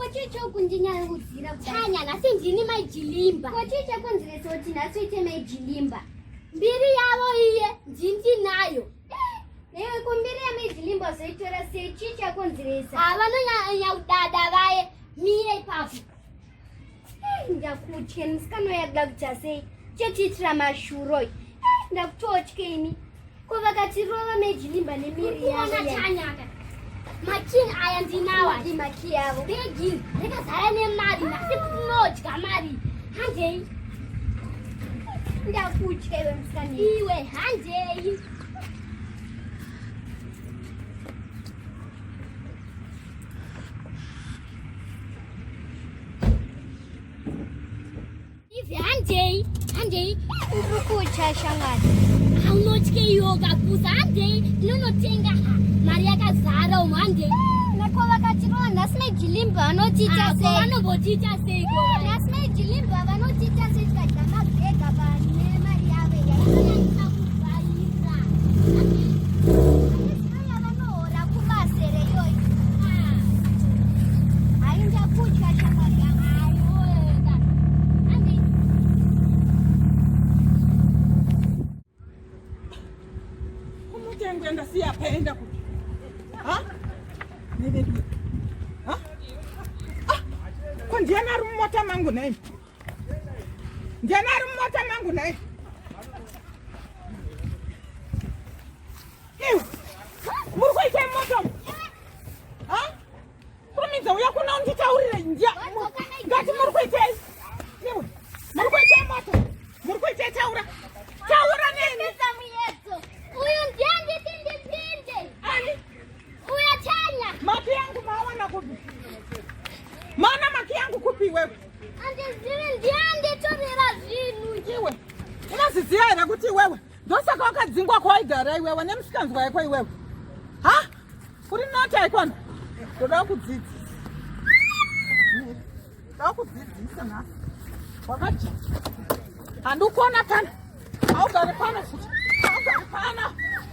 Kochicho kunjinya uzira Tanya nasi ndini Amai Jilimba. Kochicho kunzire soti nasuite Amai Jilimba. Mbiri yavo iye njinji nayo. Newe kumbiri Amai Jilimba zoitora sechicha kunziresa. Avanonya udada vaye mire pafu. Ndakutye musikano yagda sei chechitira mashuroi. Ndakutotyeni. Kovakatirova Amai Jilimba nemiri yavo. Tanyaka. Machini aya ndinawa ndi makiyavo. Begi rekazara nemari nasikunodya mari. Handei. Ndakutya iwe musikana. Iwe handei. Handei. Ukukucha shangazi. Haunotye yoga kuza handei. Ndinonotenga mari yakazara umu handei. Nakovakatirova nhasi Amai Jilimba vanotita sei? Vanombotita sei? Nhasi Amai Jilimba vanotita sei tikadya mabhega pane mari yavo yainoyanisa kuvaira. Handei vanohora kumasere iyoyo. Hai ndakutya shangazi yangu. Ngenda siyapenda kuti. Nini? Ko ndiyana rumota mangu nayi. Ndiyana rumota mangu nayi. Muri kuita moto. Kumiza uya kuna unditaurire ndia. Ngati muri kuita. Muri kuita moto. Muri kuita taura. Taura nini? Uyu ndiye ndinde. Uya Tanya. Maki yangu mawana kupi. Maana maki yangu kupi wewe. Andizire ndiye torera zvinu. Iwe. Unaziziya here kuti wewe. Ndosaka wakadzingwa kwaigara iwewe nemusikanzwa yako iwewe. Uri nota ikona. Ndoda kudzidzisa. Ndoda kudzidzisa na. Wakaji. Handukona kana. Augare pana futi. Augare pana.